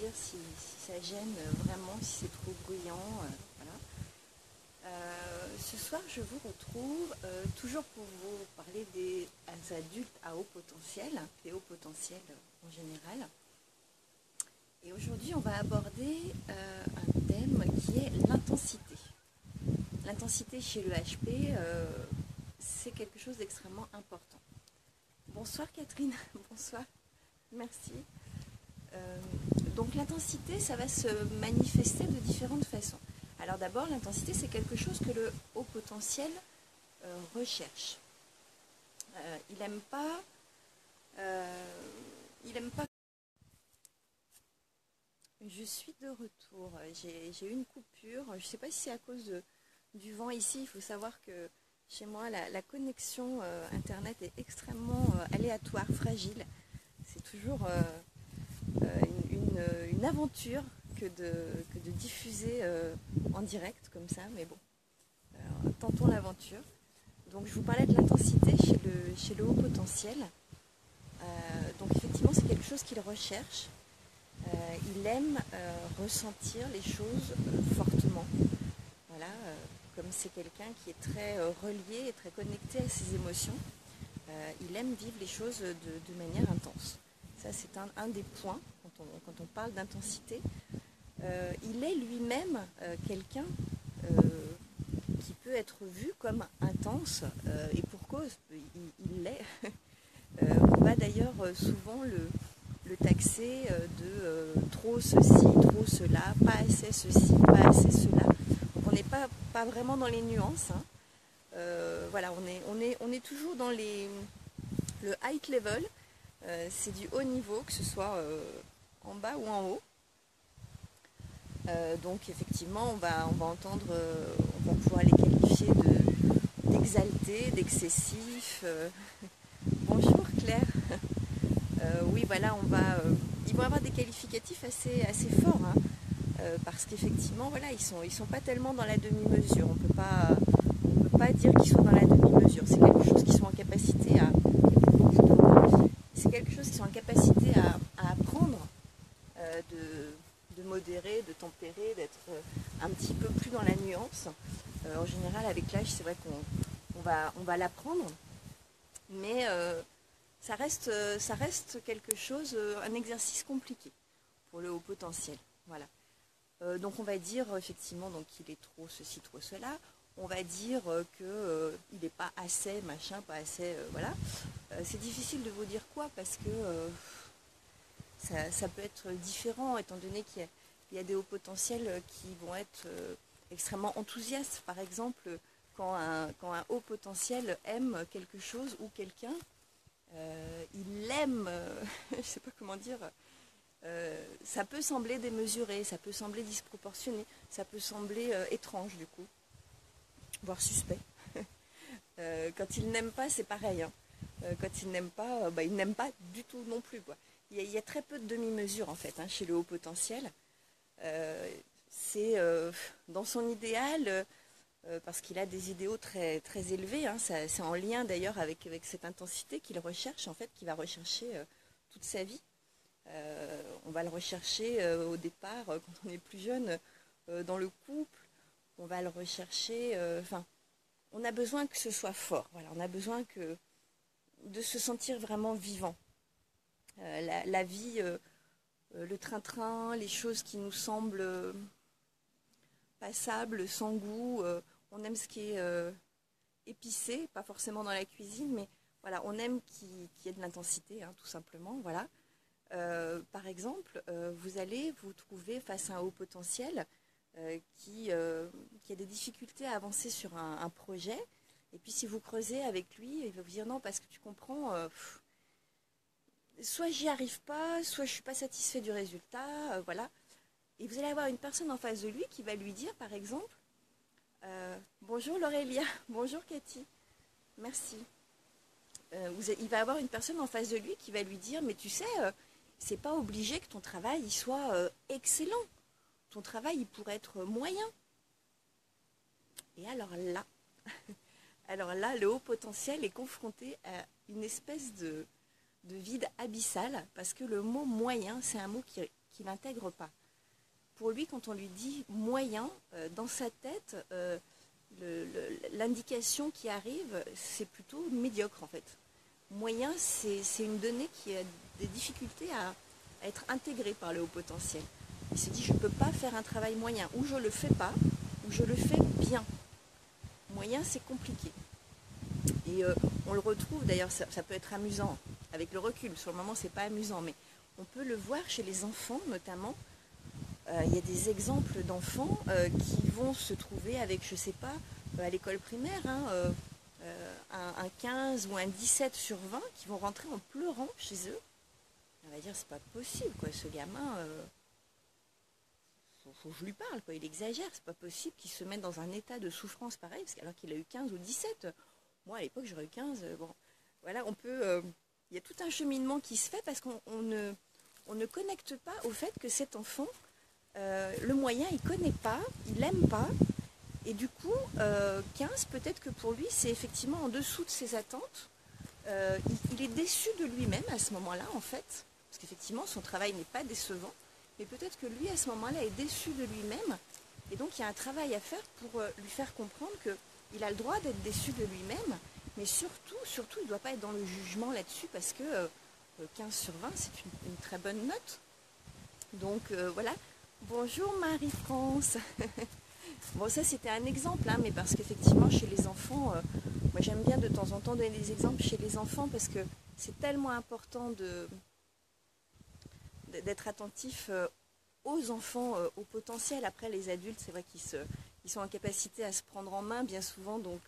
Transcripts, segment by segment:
dire si ça gêne vraiment, si c'est trop bruyant. Voilà. Ce soir, je vous retrouve toujours pour vous parler des adultes à haut potentiel, des hauts potentiels en général. Et aujourd'hui, on va aborder un thème qui est l'intensité. L'intensité chez le HP, c'est quelque chose d'extrêmement important. Bonsoir Catherine, bonsoir, merci. Donc l'intensité, ça va se manifester de différentes façons. Alors d'abord, l'intensité, c'est quelque chose que le haut potentiel recherche. Il n'aime pas... Je suis de retour. J'ai eu une coupure. Je ne sais pas si c'est à cause du vent ici. Il faut savoir que chez moi, la connexion Internet est extrêmement aléatoire, fragile. C'est toujours une aventure que de diffuser en direct comme ça. Mais bon, tentons l'aventure. Donc je vous parlais de l'intensité chez le haut potentiel. Donc effectivement, c'est quelque chose qu'il recherche. Il aime ressentir les choses fortement. Voilà, comme c'est quelqu'un qui est très relié et très connecté à ses émotions, il aime vivre les choses de manière intense. Ça, c'est un des points quand on parle d'intensité. Il est lui-même quelqu'un qui peut être vu comme intense, et pour cause, il l'est. On va d'ailleurs souvent le taxer de trop ceci, trop cela, pas assez ceci, pas assez cela. Donc on n'est pas vraiment dans les nuances. Hein. Voilà, on est toujours dans le high level. C'est du haut niveau, que ce soit en bas ou en haut. Donc effectivement, on va entendre, on va pouvoir les qualifier d'exaltés, d'excessifs. Bonjour Claire. Oui, voilà, ils vont avoir des qualificatifs assez forts, hein, parce qu'effectivement, voilà, ils sont pas tellement dans la demi-mesure. On peut pas dire qu'ils sont dans la demi-mesure. C'est quelque chose qu'ils sont en capacité à apprendre, de modérer, de tempérer, d'être un petit peu plus dans la nuance. En général, avec l'âge, c'est vrai qu'on va l'apprendre, mais ça reste quelque chose, un exercice compliqué pour le haut potentiel. Voilà. Donc on va dire effectivement qu'il est trop ceci, trop cela. On va dire qu'il n'est pas assez machin, pas assez... voilà. C'est difficile de vous dire quoi parce que ça peut être différent étant donné qu'il y a des hauts potentiels qui vont être extrêmement enthousiastes. Par exemple, quand un haut potentiel aime quelque chose ou quelqu'un, il aime, je ne sais pas comment dire, ça peut sembler démesuré, ça peut sembler disproportionné, ça peut sembler étrange du coup, voire suspect. Quand il n'aime pas, c'est pareil. Hein. Quand il n'aime pas, il n'aime pas du tout non plus. Quoi. Il y a très peu de demi-mesure en fait, hein, chez le haut potentiel. C'est dans son idéal... parce qu'il a des idéaux très, très élevés, hein. C'est en lien d'ailleurs avec cette intensité qu'il recherche, en fait, qu'il va rechercher toute sa vie. On va le rechercher au départ, quand on est plus jeune, dans le couple, on va le rechercher, on a besoin que ce soit fort, voilà, on a besoin de se sentir vraiment vivant. La vie, le train-train, les choses qui nous semblent passables, sans goût, on aime ce qui est épicé, pas forcément dans la cuisine, mais voilà, on aime qu'il y ait de l'intensité, hein, tout simplement. Voilà. Par exemple, vous allez vous trouver face à un haut potentiel qui a des difficultés à avancer sur un projet. Et puis si vous creusez avec lui, il va vous dire non, parce que tu comprends, soit j'y arrive pas, soit je suis pas satisfait du résultat, voilà. Et vous allez avoir une personne en face de lui qui va lui dire, par exemple, bonjour Laurelia, bonjour Cathy, merci. Il va avoir une personne en face de lui qui va lui dire, mais tu sais, c'est pas obligé que ton travail il soit excellent. Ton travail, il pourrait être moyen. Et alors là, le haut potentiel est confronté à une espèce de vide abyssal, parce que le mot moyen, c'est un mot qu'il n'intègre pas. Pour lui, quand on lui dit moyen, dans sa tête, l'indication qui arrive, c'est plutôt médiocre en fait. Moyen, c'est une donnée qui a des difficultés à être intégrée par le haut potentiel. Il se dit, je ne peux pas faire un travail moyen, ou je ne le fais pas, ou je le fais bien. Moyen, c'est compliqué. Et on le retrouve, d'ailleurs, ça peut être amusant, avec le recul. Sur le moment, c'est pas amusant, mais on peut le voir chez les enfants, notamment. Il y a des exemples d'enfants qui vont se trouver avec, je sais pas, à l'école primaire, un 15 ou un 17 sur 20 qui vont rentrer en pleurant chez eux. On va dire, c'est pas possible, quoi, ce gamin, faut que je lui parle, quoi, il exagère, c'est pas possible qu'il se mette dans un état de souffrance pareil, alors qu'il a eu 15 ou 17. Moi, à l'époque, j'aurais eu 15. Bon, voilà, on peut... il y a tout un cheminement qui se fait parce qu'on ne connecte pas au fait que cet enfant, le moyen, il connaît pas, il n'aime pas. Et du coup, 15, peut-être que pour lui, c'est effectivement en dessous de ses attentes. Il est déçu de lui-même à ce moment-là, en fait. Parce qu'effectivement, son travail n'est pas décevant. Mais peut-être que lui, à ce moment-là, est déçu de lui-même. Et donc, il y a un travail à faire pour lui faire comprendre qu'il a le droit d'être déçu de lui-même. Mais surtout, il ne doit pas être dans le jugement là-dessus parce que 15 sur 20, c'est une très bonne note. Donc, voilà. Bonjour Marie-France. Bon, ça, c'était un exemple, hein, mais parce qu'effectivement, chez les enfants, moi, j'aime bien de temps en temps donner des exemples chez les enfants parce que c'est tellement important d'être attentif aux enfants, au potentiel. Après, les adultes, c'est vrai qu'ils sont en capacité à se prendre en main bien souvent, donc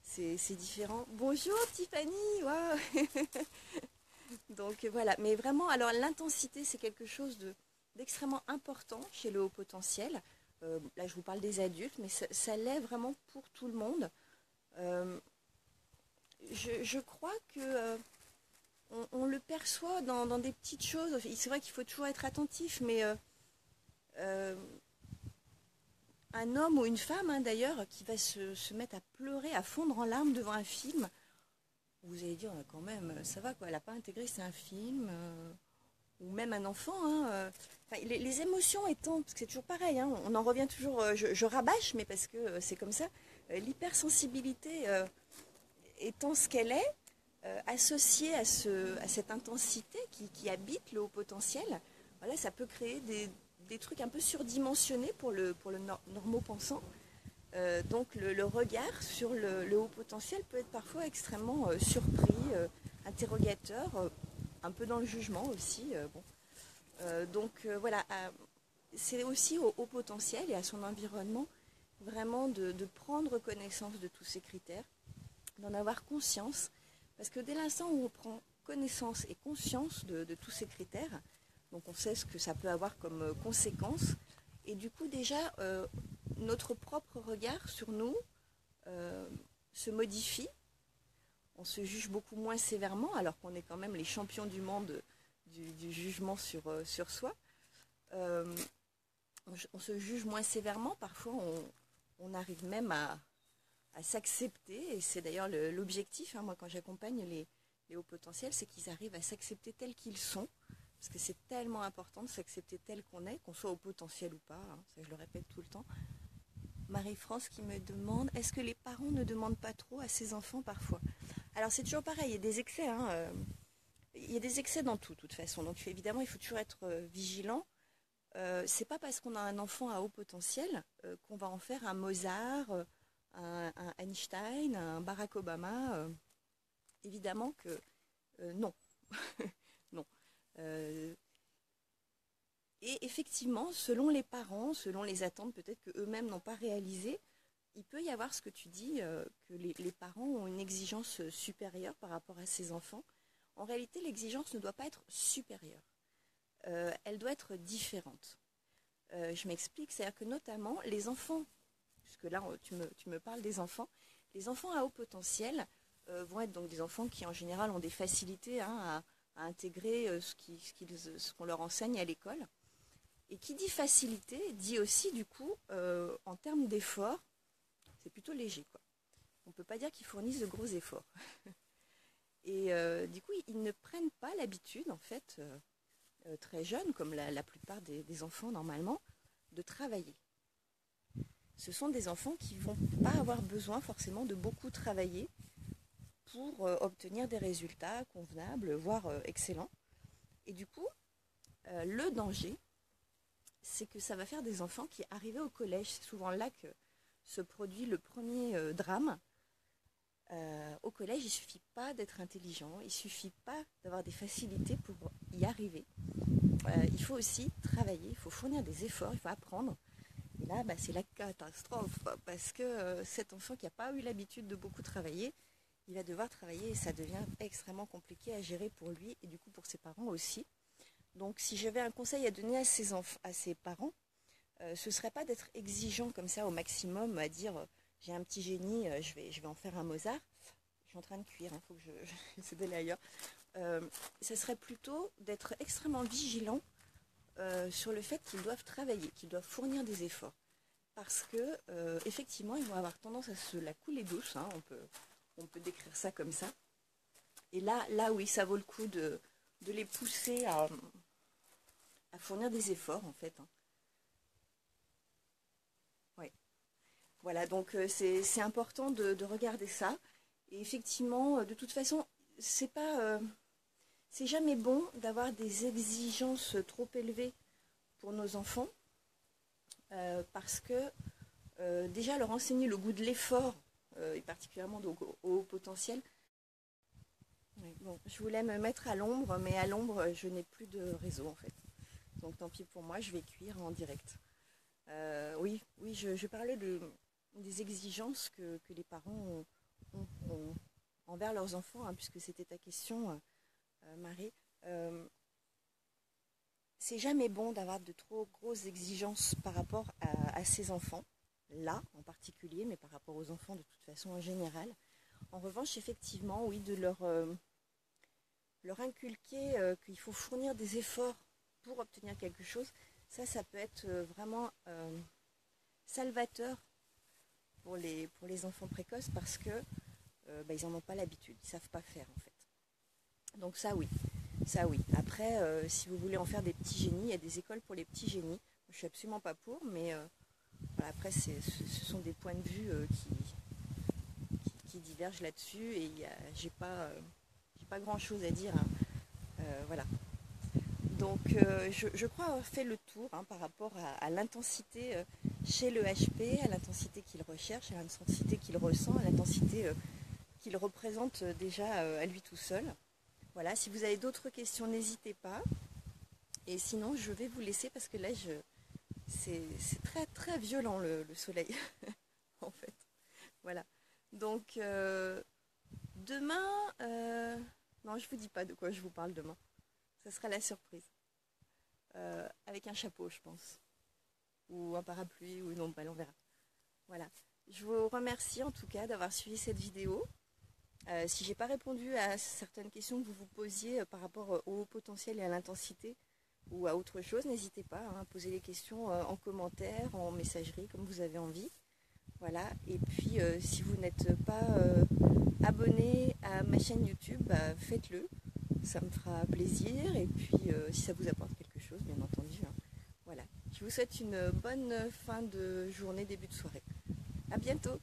c'est différent. Bonjour Tiffany, wow. Donc voilà, mais vraiment, alors l'intensité, c'est quelque chose d'extrêmement important chez le haut potentiel. Là, je vous parle des adultes, mais ça l'est vraiment pour tout le monde. Je crois que on le perçoit dans des petites choses. C'est vrai qu'il faut toujours être attentif, mais un homme ou une femme, hein, d'ailleurs, qui va se mettre à pleurer, à fondre en larmes devant un film, vous allez dire, quand même, ça va, quoi, elle n'a pas intégré, c'est un film, ou même un enfant. Hein, les émotions étant, parce que c'est toujours pareil, hein, on en revient toujours, je rabâche, mais parce que c'est comme ça, l'hypersensibilité étant ce qu'elle est, associée à cette intensité qui habite le haut potentiel, voilà, ça peut créer des trucs un peu surdimensionnés pour le normopensant. Donc le regard sur le haut potentiel peut être parfois extrêmement surpris, interrogateur, un peu dans le jugement aussi. Bon. Donc voilà, c'est aussi au haut potentiel et à son environnement vraiment de prendre connaissance de tous ces critères, d'en avoir conscience, parce que dès l'instant où on prend connaissance et conscience de tous ces critères, donc on sait ce que ça peut avoir comme conséquence, et du coup déjà notre propre regard sur nous se modifie, on se juge beaucoup moins sévèrement, alors qu'on est quand même les champions du monde du jugement sur soi. On se juge moins sévèrement, parfois on arrive même à s'accepter, et c'est d'ailleurs l'objectif, hein, moi quand j'accompagne les hauts potentiels, c'est qu'ils arrivent à s'accepter tels qu'ils sont, parce que c'est tellement important de s'accepter tel qu'on est, qu'on soit au potentiel ou pas, hein, ça je le répète tout le temps. Marie-France qui me demande, est-ce que les parents ne demandent pas trop à ses enfants parfois? Alors c'est toujours pareil, il y a des excès, hein, il y a des excès dans tout, de toute façon, donc évidemment il faut toujours être vigilant. C'est pas parce qu'on a un enfant à haut potentiel qu'on va en faire un Mozart, un Einstein, un Barack Obama. Évidemment que non. Non. Et effectivement, selon les parents, selon les attentes peut-être qu'eux-mêmes n'ont pas réalisées, il peut y avoir ce que tu dis, que les parents ont une exigence supérieure par rapport à ces enfants. En réalité, l'exigence ne doit pas être supérieure. Elle doit être différente. Je m'explique, c'est-à-dire que notamment les enfants, puisque là tu me parles des enfants, les enfants à haut potentiel vont être donc des enfants qui en général ont des facilités, hein, à intégrer ce qu'on leur enseigne à l'école. Et qui dit facilité dit aussi du coup en termes d'efforts, c'est plutôt léger, quoi. On ne peut pas dire qu'ils fournissent de gros efforts. Et du coup, ils ne prennent pas l'habitude, en fait, très jeunes, comme la plupart des enfants normalement, de travailler. Ce sont des enfants qui ne vont pas avoir besoin forcément de beaucoup travailler pour obtenir des résultats convenables, voire excellents. Et du coup, le danger, c'est que ça va faire des enfants qui, arrivés au collège, c'est souvent là que se produit le premier drame. Au collège, il ne suffit pas d'être intelligent, il ne suffit pas d'avoir des facilités pour y arriver. Il faut aussi travailler, il faut fournir des efforts, il faut apprendre. Et là, c'est la catastrophe, parce que cet enfant qui n'a pas eu l'habitude de beaucoup travailler, il va devoir travailler et ça devient extrêmement compliqué à gérer pour lui et du coup pour ses parents aussi. Donc si j'avais un conseil à donner à ses parents, ce ne serait pas d'être exigeant comme ça au maximum, à dire j'ai un petit génie, je vais en faire un Mozart. Je suis en train de cuire, il faut que je d'aller ailleurs. Ça serait plutôt d'être extrêmement vigilant sur le fait qu'ils doivent travailler, qu'ils doivent fournir des efforts. Parce que effectivement, ils vont avoir tendance à se la couler douce, hein, on peut décrire ça comme ça. Et là oui, ça vaut le coup de les pousser à fournir des efforts en fait. Hein. Ouais. Voilà, donc c'est important de regarder ça. Et effectivement, de toute façon, c'est jamais bon d'avoir des exigences trop élevées pour nos enfants, parce que déjà leur enseigner le goût de l'effort, et particulièrement donc, au haut potentiel. Ouais, bon, je voulais me mettre à l'ombre, mais à l'ombre, je n'ai plus de réseau en fait. Donc tant pis pour moi, je vais cuire en direct. Oui, je parlais des exigences que les parents ont envers leurs enfants, hein, puisque c'était ta question, Marie. C'est jamais bon d'avoir de trop grosses exigences par rapport à ses enfants, là en particulier, mais par rapport aux enfants de toute façon en général. En revanche, effectivement, oui, de leur inculquer qu'il faut fournir des efforts pour obtenir quelque chose, ça peut être vraiment salvateur pour les enfants précoces parce que ils n'en ont pas l'habitude, ils ne savent pas faire en fait. Donc ça oui. Après, si vous voulez en faire des petits génies, il y a des écoles pour les petits génies. Je suis absolument pas pour, mais voilà, après ce sont des points de vue qui divergent là-dessus et j'ai pas grand chose à dire. Hein. Voilà. Donc je crois avoir fait le tour, hein, par rapport à l'intensité chez le HP, à l'intensité qu'il recherche, à l'intensité qu'il ressent, à l'intensité qu'il représente déjà à lui tout seul. Voilà, si vous avez d'autres questions, n'hésitez pas. Et sinon, je vais vous laisser parce que là, c'est très très violent le soleil, en fait. Voilà. Donc, demain, non, je vous dis pas de quoi je vous parle demain. Ça sera la surprise. Avec un chapeau, je pense. Ou un parapluie, ou non, on verra. Voilà. Je vous remercie en tout cas d'avoir suivi cette vidéo. Si j'ai pas répondu à certaines questions que vous vous posiez par rapport au potentiel et à l'intensité ou à autre chose, n'hésitez pas à poser les questions en commentaire, en messagerie, comme vous avez envie. Voilà. Et puis, si vous n'êtes pas abonné à ma chaîne YouTube, faites-le. Ça me fera plaisir. Et puis, si ça vous apporte quelque chose, bien entendu. Hein. Voilà. Je vous souhaite une bonne fin de journée, début de soirée. À bientôt!